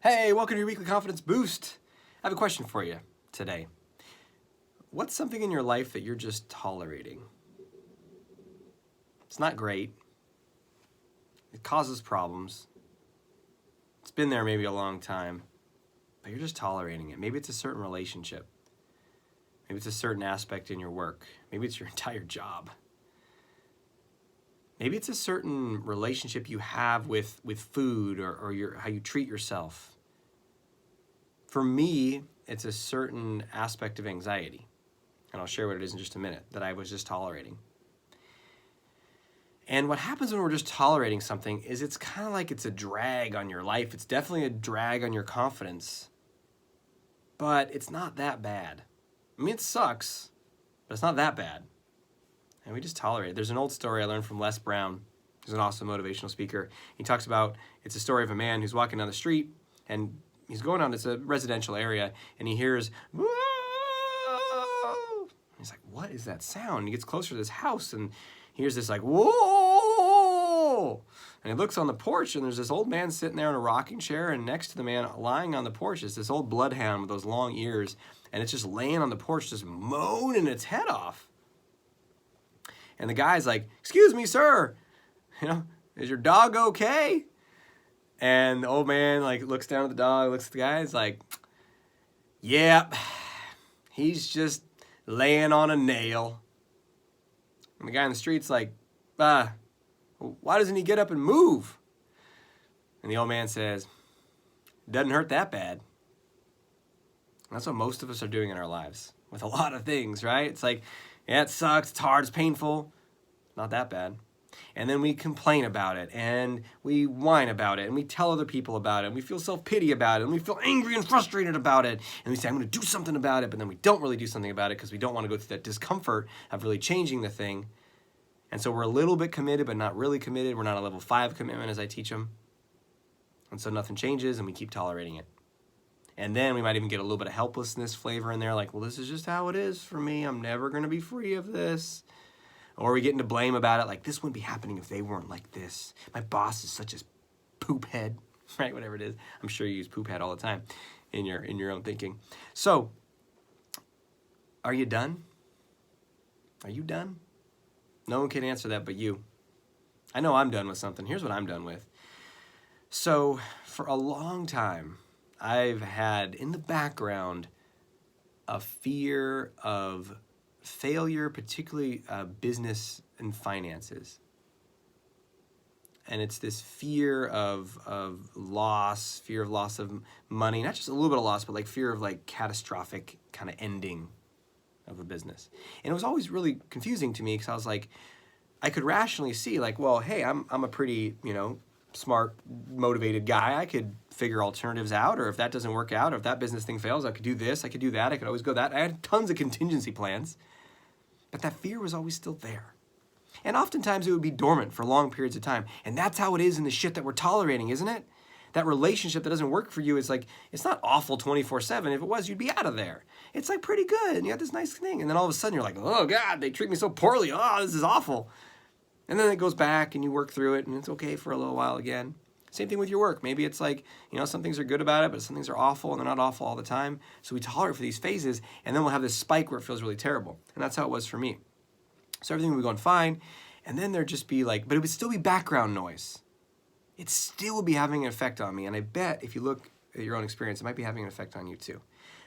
Hey, welcome to your weekly confidence boost. I have a question for you today. What's something in your life that you're just tolerating? It's not great. It causes problems. It's been there maybe a long time, but you're just tolerating it. Maybe it's a certain relationship. Maybe it's a certain aspect in your work. Maybe it's your entire job. Maybe it's a certain relationship you have with food or how you treat yourself. For me, it's a certain aspect of anxiety, and I'll share what it is in just a minute, that I was just tolerating. And what happens when we're just tolerating something is it's kind of like it's a drag on your life. It's definitely a drag on your confidence, but it's not that bad. I mean, it sucks, but it's not that bad. And we just tolerate it. There's an old story I learned from Les Brown, who's an awesome motivational speaker. He talks about, it's a story of a man who's walking down the street, and he's going down, it's a residential area, and he hears, whoa! He's like, what is that sound? And he gets closer to this house, and he hears this like, whoa! And he looks on the porch, and there's this old man sitting there in a rocking chair, and next to the man lying on the porch is this old bloodhound with those long ears, and it's just laying on the porch, just moaning its head off. And the guy's like, excuse me, sir, is your dog okay? And the old man looks down at the dog, looks at the guy, he's like, yep, he's just laying on a nail. And the guy in the street's like, why doesn't he get up and move? And the old man says, doesn't hurt that bad. And that's what most of us are doing in our lives with a lot of things, right? It's like, yeah, it sucks, it's hard, it's painful. Not that bad. And then we complain about it, and we whine about it, and we tell other people about it, and we feel self-pity about it, and we feel angry and frustrated about it, and we say, I'm going to do something about it, but then we don't really do something about it because we don't want to go through that discomfort of really changing the thing. And so we're a little bit committed, but not really committed. We're not a level 5 commitment as I teach them. And so nothing changes, and we keep tolerating it. And then we might even get a little bit of helplessness flavor in there, like, well, this is just how it is for me. I'm never going to be free of this. Or we get into blame about it, like, this wouldn't be happening if they weren't like this. My boss is such a poop head, right? Whatever it is. I'm sure you use poop head all the time in your own thinking. So, are you done? Are you done? No one can answer that but you. I know I'm done with something. Here's what I'm done with. So, for a long time, I've had in the background a fear of failure, particularly business and finances. And it's this fear of loss, fear of loss of money, not just a little bit of loss, but fear of catastrophic kind of ending of a business. And it was always really confusing to me because I was like, I could rationally see well, hey, I'm a pretty, smart, motivated guy. I could figure alternatives out, or if that doesn't work out, or if that business thing fails, I could do this, I could do that, I could always go that. I had tons of contingency plans, but that fear was always still there. And oftentimes it would be dormant for long periods of time. And that's how it is in the shit that we're tolerating, isn't it? That relationship that doesn't work for you is it's not awful 24/7. If it was, you'd be out of there. It's pretty good, and you got this nice thing. And then all of a sudden you're like, oh God, they treat me so poorly. Oh, this is awful. And then it goes back and you work through it and it's okay for a little while again. Same thing with your work. Maybe it's some things are good about it, but some things are awful and they're not awful all the time. So we tolerate for these phases, and then we'll have this spike where it feels really terrible. And that's how it was for me. So everything would be going fine, and then there'd just be but it would still be background noise. It still would be having an effect on me. And I bet if you look at your own experience, it might be having an effect on you too.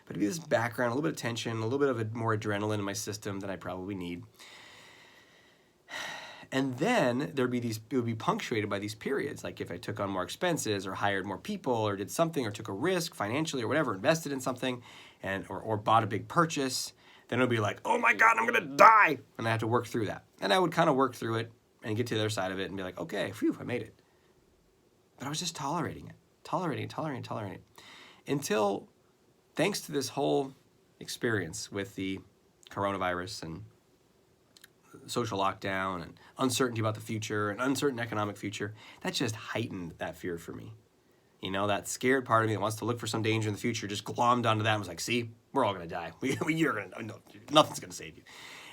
But it'd be this background, a little bit of tension, a little bit of more adrenaline in my system than I probably need. And then it would be punctuated by these periods, like if I took on more expenses or hired more people or did something or took a risk financially or whatever, invested in something or bought a big purchase, then it would be oh my God, I'm going to die. And I have to work through that. And I would kind of work through it and get to the other side of it and be like, okay, phew, I made it. But I was just tolerating it. Until, thanks to this whole experience with the coronavirus and social lockdown and uncertainty about the future and uncertain economic future, that just heightened that fear for me. That scared part of me that wants to look for some danger in the future just glommed onto that and was like, see, we're all going to die. You're gonna, no, nothing's going to save you.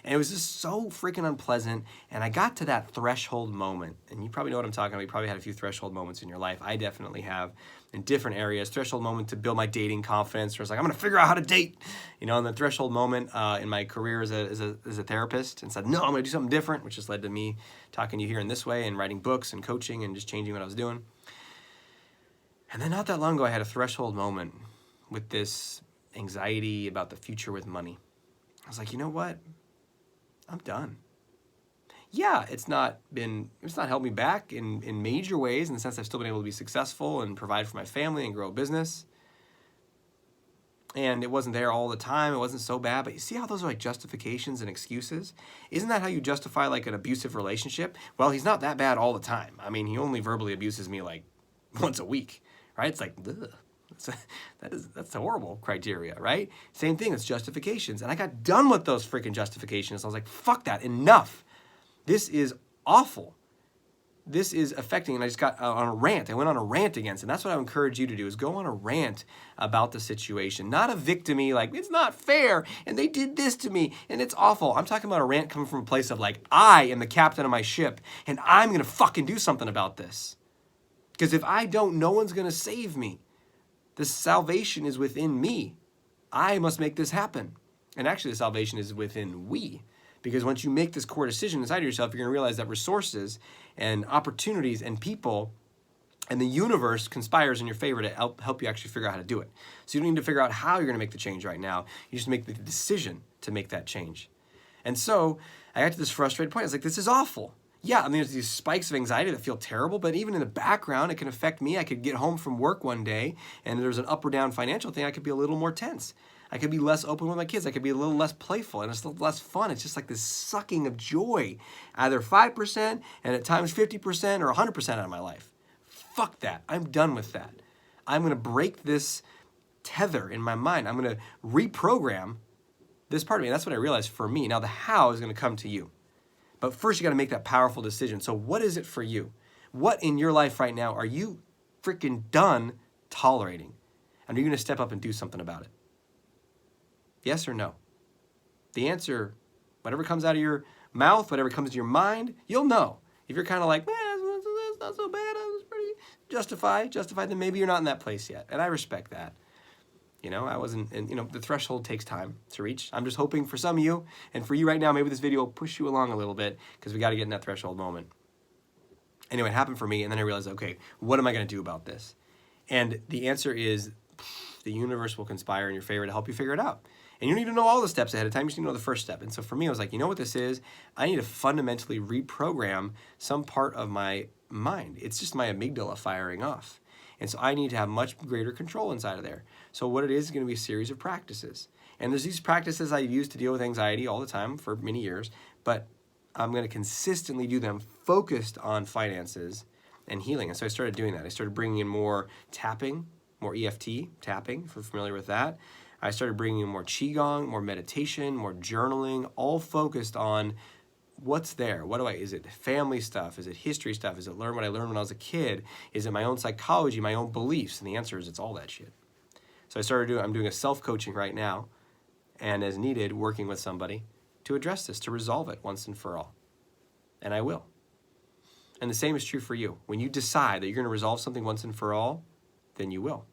And it was just so freaking unpleasant. And I got to that threshold moment. And you probably know what I'm talking about. You probably had a few threshold moments in your life. I definitely have in different areas. Threshold moment to build my dating confidence. Where it's like, I'm going to figure out how to date. You know, and the threshold moment in my career as a therapist. And said, no, I'm going to do something different. Which just led to me talking to you here in this way and writing books and coaching and just changing what I was doing. And then not that long ago, I had a threshold moment with this anxiety about the future with money. I was like, you know what? I'm done. Yeah, it's not helped me back in major ways, in the sense I've still been able to be successful and provide for my family and grow a business. And it wasn't there all the time. It wasn't so bad. But you see how those are like justifications and excuses? Isn't that how you justify like an abusive relationship? Well, he's not that bad all the time. I mean, he only verbally abuses me like once a week, right? It's like, ugh. That's a horrible criteria, right? Same thing, it's justifications. And I got done with those freaking justifications. I was like, fuck that, enough. This is awful. This is affecting, and I just got on a rant. I went on a rant against it. And that's what I would encourage you to do, is go on a rant about the situation. Not a victim-y, like, it's not fair, and they did this to me, and it's awful. I'm talking about a rant coming from a place of like, I am the captain of my ship, and I'm going to fucking do something about this. Because if I don't, no one's going to save me. The salvation is within me. I must make this happen. And actually, the salvation is within we. Because once you make this core decision inside of yourself, you're going to realize that resources and opportunities and people and the universe conspires in your favor to help you actually figure out how to do it. So you don't need to figure out how you're going to make the change right now. You just make the decision to make that change. And so I got to this frustrated point. I was like, this is awful. Yeah, I mean, there's these spikes of anxiety that feel terrible, but even in the background, it can affect me. I could get home from work one day, and there's an up or down financial thing. I could be a little more tense. I could be less open with my kids. I could be a little less playful, and it's a little less fun. It's just like this sucking of joy, either 5% and at times 50% or 100% out of my life. Fuck that. I'm done with that. I'm going to break this tether in my mind. I'm going to reprogram this part of me. That's what I realized for me. Now, the how is going to come to you. But first, you got to make that powerful decision. So what is it for you? What in your life right now are you freaking done tolerating? And are you going to step up and do something about it? Yes or no? The answer, whatever comes out of your mouth, whatever comes to your mind, you'll know. If you're kind of like, man, that's not so bad, I was pretty justified, then maybe you're not in that place yet. And I respect that. You know, I wasn't, and you know, the threshold takes time to reach. I'm just hoping for some of you, and for you right now, maybe this video will push you along a little bit, because we got to get in that threshold moment. Anyway, it happened for me, and then I realized, okay, what am I going to do about this? And the answer is, the universe will conspire in your favor to help you figure it out. And you don't need to know all the steps ahead of time, you just need to know the first step. And so for me, I was like, you know what this is? I need to fundamentally reprogram some part of my mind. It's just my amygdala firing off. And so I need to have much greater control inside of there. So what it is going to be a series of practices. And there's these practices I use to deal with anxiety all the time for many years, but I'm going to consistently do them focused on finances and healing. And so I started doing that. I started bringing in more tapping, more EFT tapping, if you're familiar with that. I started bringing in more Qigong, more meditation, more journaling, all focused on what's there. Is it family stuff? Is it history stuff? Is it learn what I learned when I was a kid? Is it my own psychology, my own beliefs? And the answer is it's all that shit. So I'm doing a self-coaching right now, and as needed, working with somebody to address this, to resolve it once and for all. And I will. And the same is true for you. When you decide that you're going to resolve something once and for all, then you will.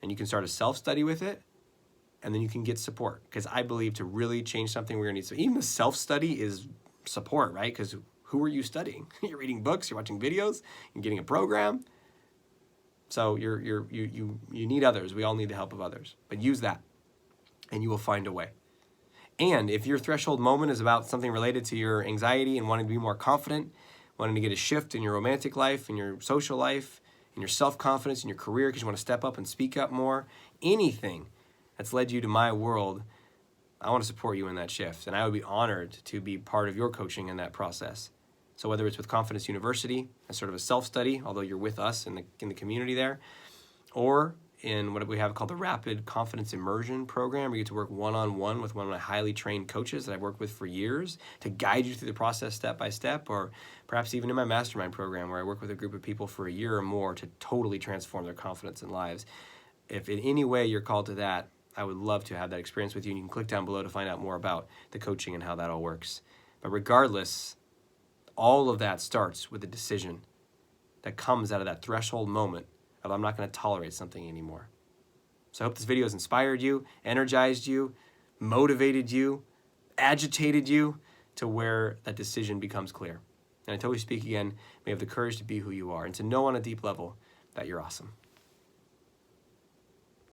And you can start a self-study with it, and then you can get support. Because I believe to really change something, we're going to need, so even the self-study is support, right? Because who are you studying? You're reading books, you're watching videos, you're getting a program. So you need others. We all need the help of others. But use that, and you will find a way. And if your threshold moment is about something related to your anxiety and wanting to be more confident, wanting to get a shift in your romantic life, in your social life, in your self-confidence, in your career, because you want to step up and speak up more, anything that's led you to my world, I want to support you in that shift. And I would be honored to be part of your coaching in that process. So whether it's with Confidence University, as sort of a self-study, although you're with us in the community there, or in what we have called the Rapid Confidence Immersion Program, where you get to work one-on-one with one of my highly trained coaches that I've worked with for years to guide you through the process step by step, or perhaps even in my mastermind program where I work with a group of people for a year or more to totally transform their confidence and lives. If in any way you're called to that, I would love to have that experience with you, and you can click down below to find out more about the coaching and how that all works. But regardless, all of that starts with a decision that comes out of that threshold moment of I'm not going to tolerate something anymore. So I hope this video has inspired you, energized you, motivated you, agitated you to where that decision becomes clear. And until we speak again, may you have the courage to be who you are and to know on a deep level that you're awesome.